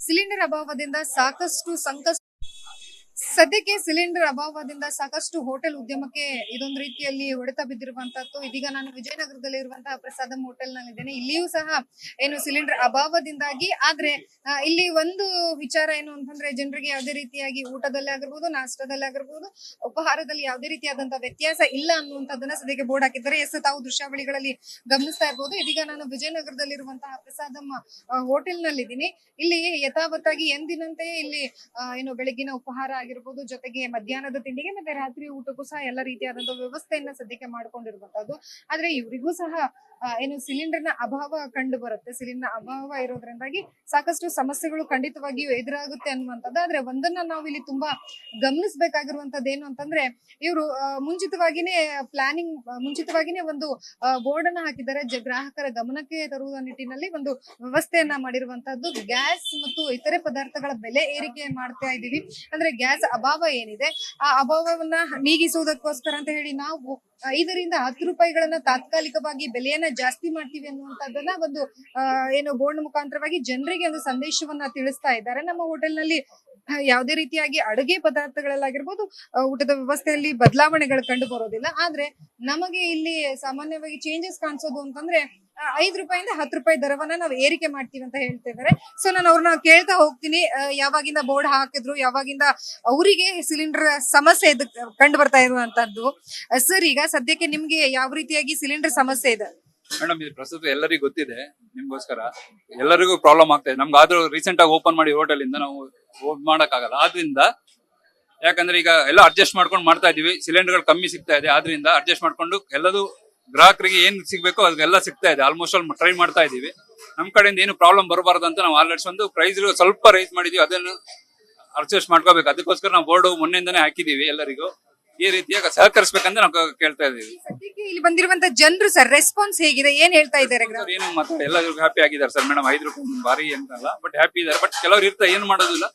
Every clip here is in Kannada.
ಸಿಲಿಂಡರ್ ಅಭಾವದಿಂದ ಸಾಕಷ್ಟು ಸಂಕಷ್ಟ ಸದ್ಯಕ್ಕೆ ಸಿಲಿಂಡರ್ ಅಭಾವದಿಂದ ಸಾಕಷ್ಟು ಹೋಟೆಲ್ ಉದ್ಯಮಕ್ಕೆ ಇದೊಂದು ರೀತಿಯಲ್ಲಿ ಹೊಡೆತ ಬಿದ್ದಿರುವಂತದ್ದು. ಇದೀಗ ನಾನು ವಿಜಯನಗರದಲ್ಲಿ ಇರುವಂತಹ ಪ್ರಸಾದಂ ಹೋಟೆಲ್ ನಲ್ಲಿ ಇದ್ದೇನೆ. ಇಲ್ಲಿಯೂ ಸಹ ಏನು ಸಿಲಿಂಡರ್ ಅಭಾವದಿಂದಾಗಿ ಆದ್ರೆ ಇಲ್ಲಿ ಒಂದು ವಿಚಾರ ಏನು ಅಂತಂದ್ರೆ ಜನರಿಗೆ ಯಾವುದೇ ರೀತಿಯಾಗಿ ಊಟದಲ್ಲಿ ಆಗಿರ್ಬೋದು, ನಾಷ್ಟದಲ್ಲಿ ಆಗಿರ್ಬೋದು, ಉಪಹಾರದಲ್ಲಿ ಯಾವುದೇ ರೀತಿಯಾದಂತಹ ವ್ಯತ್ಯಾಸ ಇಲ್ಲ ಅನ್ನುವಂಥದ್ದನ್ನ ಸದ್ಯಕ್ಕೆ ಬೋರ್ಡ್ ಹಾಕಿದ್ದಾರೆ. ತಾವು ದೃಶ್ಯಾವಳಿಗಳಲ್ಲಿ ಗಮನಿಸ್ತಾ ಇರ್ಬೋದು. ಇದೀಗ ನಾನು ವಿಜಯನಗರದಲ್ಲಿ ಇರುವಂತಹ ಪ್ರಸಾದಂ ಹೋಟೆಲ್ ನಲ್ಲಿ ಇದ್ದೀನಿ. ಇಲ್ಲಿ ಯಥಾವತ್ತಾಗಿ ಎಂದಿನಂತೆ ಇಲ್ಲಿ ಏನು ಬೆಳಗಿನ ಉಪಹಾರ ಆಗಿರ್ಬೋದು, ಜೊತೆಗೆ ಮಧ್ಯಾಹ್ನದ ತಿಂಡಿಗೆ ಮತ್ತೆ ರಾತ್ರಿ ಊಟಕ್ಕೂ ಸಹ ಎಲ್ಲ ರೀತಿಯಾದಂತಹ ವ್ಯವಸ್ಥೆಯನ್ನ ಸದ್ಯಕ್ಕೆ ಮಾಡ್ಕೊಂಡಿರುವಂತದ್ದು. ಆದ್ರೆ ಇವರಿಗೂ ಸಹ ಏನು ಸಿಲಿಂಡರ್ ನ ಅಭಾವ ಕಂಡು ಬರುತ್ತೆ. ಸಿಲಿಂಡರ್ ಅಭಾವ ಇರೋದ್ರಿಂದಾಗಿ ಸಾಕಷ್ಟು ಸಮಸ್ಯೆಗಳು ಖಂಡಿತವಾಗಿಯೂ ಎದುರಾಗುತ್ತೆ ಅನ್ನುವಂಥದ್ದು. ಆದ್ರೆ ಒಂದನ್ನ ನಾವು ಇಲ್ಲಿ ತುಂಬಾ ಗಮನಿಸಬೇಕಾಗಿರುವಂತದ್ದು ಏನು ಅಂತಂದ್ರೆ, ಇವರು ಮುಂಚಿತವಾಗಿನೇ ಒಂದು ಬೋರ್ಡ್ ಅನ್ನ ಹಾಕಿದ್ದಾರೆ. ಗ್ರಾಹಕರ ಗಮನಕ್ಕೆ ತರುವ ನಿಟ್ಟಿನಲ್ಲಿ ಒಂದು ವ್ಯವಸ್ಥೆಯನ್ನ ಮಾಡಿರುವಂತದ್ದು. ಗ್ಯಾಸ್ ಮತ್ತು ಇತರೆ ಪದಾರ್ಥಗಳ ಬೆಲೆ ಏರಿಕೆ ಮಾಡ್ತಾ ಇದೀವಿ ಅಂದ್ರೆ ಗ್ಯಾಸ್ ಅಭಾವ ಏನಿದೆ ಆ ಅಭಾವವನ್ನ ನೀಗಿಸುವುದಕ್ಕೋಸ್ಕರ ಅಂತ ಹೇಳಿ ನಾವು 5 ರಿಂದ 10 ರೂಪಾಯಿಗಳನ್ನ ತಾತ್ಕಾಲಿಕವಾಗಿ ಬೆಲೆಯನ್ನ ಜಾಸ್ತಿ ಮಾಡ್ತೀವಿ ಅನ್ನುವಂಥದ್ದನ್ನ ಒಂದು ಏನು ಬೋರ್ಡ್ ಮುಖಾಂತರವಾಗಿ ಜನರಿಗೆ ಒಂದು ಸಂದೇಶವನ್ನ ತಿಳಿಸ್ತಾ ಇದ್ದಾರೆ. ನಮ್ಮ ಹೋಟೆಲ್ ನಲ್ಲಿ ಯಾವುದೇ ರೀತಿಯಾಗಿ ಅಡುಗೆ ಪದಾರ್ಥಗಳಲ್ಲಾಗಿರ್ಬೋದು, ಊಟದ ವ್ಯವಸ್ಥೆಯಲ್ಲಿ ಬದಲಾವಣೆಗಳು ಕಂಡು ಬರೋದಿಲ್ಲ. ಆದ್ರೆ ನಮಗೆ ಇಲ್ಲಿ ಸಾಮಾನ್ಯವಾಗಿ ಚೇಂಜಸ್ ಕಾಣಿಸೋದು ಅಂತಂದ್ರೆ 5 ರೂಪಾಯಿಂದ 10 ರೂಪಾಯಿ ದರವನ್ನ ನಾವು ಏರಿಕೆ ಮಾಡ್ತೀವಿ ಅಂತ ಹೇಳ್ತಾ ಇದ್ದಾರೆ. ಸೊ ನಾನು ಅವ್ರನ್ನ ಕೇಳ್ತಾ ಹೋಗ್ತೀನಿ, ಯಾವಾಗಿಂದ ಬೋರ್ಡ್ ಹಾಕಿದ್ರು, ಯಾವಾಗಿಂದ ಅವರಿಗೆ ಸಿಲಿಂಡರ್ ಸಮಸ್ಯೆ ಕಂಡು ಬರ್ತಾ ಇರುವಂತದ್ದು. ಸರ್, ಈಗ ಸದ್ಯಕ್ಕೆ ನಿಮ್ಗೆ ಯಾವ ರೀತಿಯಾಗಿ ಸಿಲಿಂಡರ್ ಸಮಸ್ಯೆ ಇದೆ? ಮೇಡಮ್, ಇದು ಪ್ರಸ್ತುತ ಎಲ್ಲರಿಗೂ ಗೊತ್ತಿದೆ. ನಿಮ್ಗೋಸ್ಕರ ಎಲ್ಲರಿಗೂ ಪ್ರಾಬ್ಲಮ್ ಆಗ್ತಾ ಇದೆ. ನಮ್ಗೆ ಆದ್ರೂ ರೀಸೆಂಟ್ ಆಗಿ ಓಪನ್ ಮಾಡಿ ಹೋಟೆಲ್ ಇಂದ ನಾವು ಮಾಡಕ್ ಆಗಲ್ಲ. ಆದ್ರಿಂದ ಯಾಕಂದ್ರೆ ಈಗ ಎಲ್ಲ ಅಡ್ಜಸ್ಟ್ ಮಾಡ್ಕೊಂಡು ಮಾಡ್ತಾ ಇದೀವಿ. ಸಿಲಿಂಡರ್ಗಳು ಕಮ್ಮಿ ಸಿಗ್ತಾ ಇದೆ. ಆದ್ರಿಂದ ಅಡ್ಜಸ್ಟ್ ಮಾಡ್ಕೊಂಡು ಎಲ್ಲದೂ ಗ್ರಾಹಕರಿಗೆ ಏನ್ ಸಿಗ್ಬೇಕೋ ಅದೆಲ್ಲ ಸಿಗ್ತಾ ಇದೆ. ಆಲ್ಮೋಸ್ಟ್ ಆಲ್ ಟ್ರೈ ಮಾಡ್ತಾ ಇದೀವಿ. ನಮ್ ಕಡೆಯಿಂದ ಏನು ಪ್ರಾಬ್ಲಮ್ ಬರಬಾರ್ದು ಅಂತ ನಾವು ಆಲ್ರೆಡಿ ಒಂದು ಪ್ರೈಸ್ ಸ್ವಲ್ಪ ರೈಸ್ ಮಾಡಿದೀವಿ. ಅದನ್ನು ಅಡ್ಜಸ್ಟ್ ಮಾಡ್ಕೋಬೇಕು. ಅದಕ್ಕೋಸ್ಕರ ನಾವು ಬೋರ್ಡ್ ಮೊನ್ನೆಯಿಂದಾನೇ ಹಾಕಿದೀವಿ. ಎಲ್ಲರಿಗೂ ಈ ರೀತಿಯಾಗಿ ಸಹಕರಿಸಬೇಕಂತ ನಾವು ಕೇಳ್ತಾ ಇದೀವಿ. ಸದ್ಯಕ್ಕೆ ಇಲ್ಲಿ ಬಂದಿರುವಂತ ಜನರು ಸರ್ ರೆಸ್ಪಾನ್ಸ್ ಹೇಗಿದೆ, ಏನ್ ಹೇಳ್ತಾ ಇದ್ದಾರೆ? ಏನು ಮತ್ತೆ ಎಲ್ಲರಿಗೂ ಹ್ಯಾಪಿ ಆಗಿದ್ದಾರೆ ಸರ್. ಮೇಡಮ್, 5 ರೂಪಾಯಿ ಭಾರಿ ಅಂತಲ್ಲ, ಬಟ್ ಹ್ಯಾಪಿ ಇದಾರೆ. ಬಟ್ ಕೆಲವ್ರು ಇರ್ತಾ ಏನು ಮಾಡೋದಿಲ್ಲ.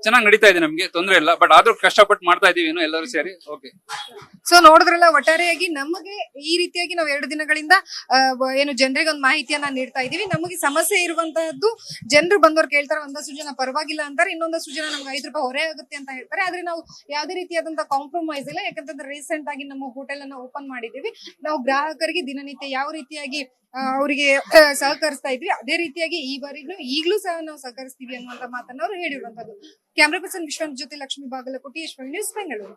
ಚೆನ್ನಾಗಿ ನಡೀತಾ ಇದೆ, ನಮ್ಗೆ ತೊಂದರೆ ಇಲ್ಲ. ಬಟ್ ಆದ್ರೂ ಕಷ್ಟಪಟ್ಟು ಮಾಡ್ತಾ ಇದೀವಿ ಎಲ್ಲರೂ ಸೇರಿ. ಓಕೆ. ಸೊ ನೋಡಿದ್ರಲ್ಲ, ಒಟ್ಟಾರೆಯಾಗಿ ನಮಗೆ ಈ ರೀತಿಯಾಗಿ ನಾವು 2 ದಿನಗಳಿಂದ ಏನು ಜನರಿಗೆ ಒಂದು ಮಾಹಿತಿಯನ್ನ ನೀಡ್ತಾ ಇದೀವಿ. ನಮಗೆ ಸಮಸ್ಯೆ ಇರುವಂತಹದ್ದು ಜನರು ಬಂದವ್ರು ಕೇಳ್ತಾರೆ, ಒಂದಷ್ಟು ಜನ ಪರವಾಗಿಲ್ಲ ಅಂತಾರೆ, ಇನ್ನೊಂದಷ್ಟು ಜನ ನಮ್ಗೆ 5 ರೂಪಾಯಿ ಹೊರೆ ಆಗುತ್ತೆ ಅಂತ ಹೇಳ್ತಾರೆ. ಆದ್ರೆ ನಾವು ಯಾವುದೇ ರೀತಿಯಾದಂತಹ ಕಾಂಪ್ರಮೈಸ್ ಇಲ್ಲ. ಯಾಕಂತಂದ್ರೆ ರೀಸೆಂಟ್ ಆಗಿ ನಮ್ಮ ಹೋಟೆಲ್ ಅನ್ನ ಓಪನ್ ಮಾಡಿದೀವಿ. ನಾವು ಗ್ರಾಹಕರಿಗೆ ದಿನನಿತ್ಯ ಯಾವ ರೀತಿಯಾಗಿ ಅವರಿಗೆ ಸಹಕರಿಸ್ತಾ ಇದ್ವಿ, ಅದೇ ರೀತಿಯಾಗಿ ಈ ಬಾರಿಗೂ ಈಗಲೂ ಸಹ ನಾವು ಸಹಕರಿಸ್ತೀವಿ ಅನ್ನುವಂತ ಮಾತನ್ನ ಅವರು ಹೇಳಿರುವಂತದ್ದು. ಕ್ಯಾಮ್ರಾ ಪರ್ಸನ್ ವಿಶ್ವನಾಥ್ ಜೊತೆ ಲಕ್ಷ್ಮೀ ಬಾಗಲಕೋಟೆ, ಯಶವಂತ ನ್ಯೂಸ್, ಬೆಂಗಳೂರು.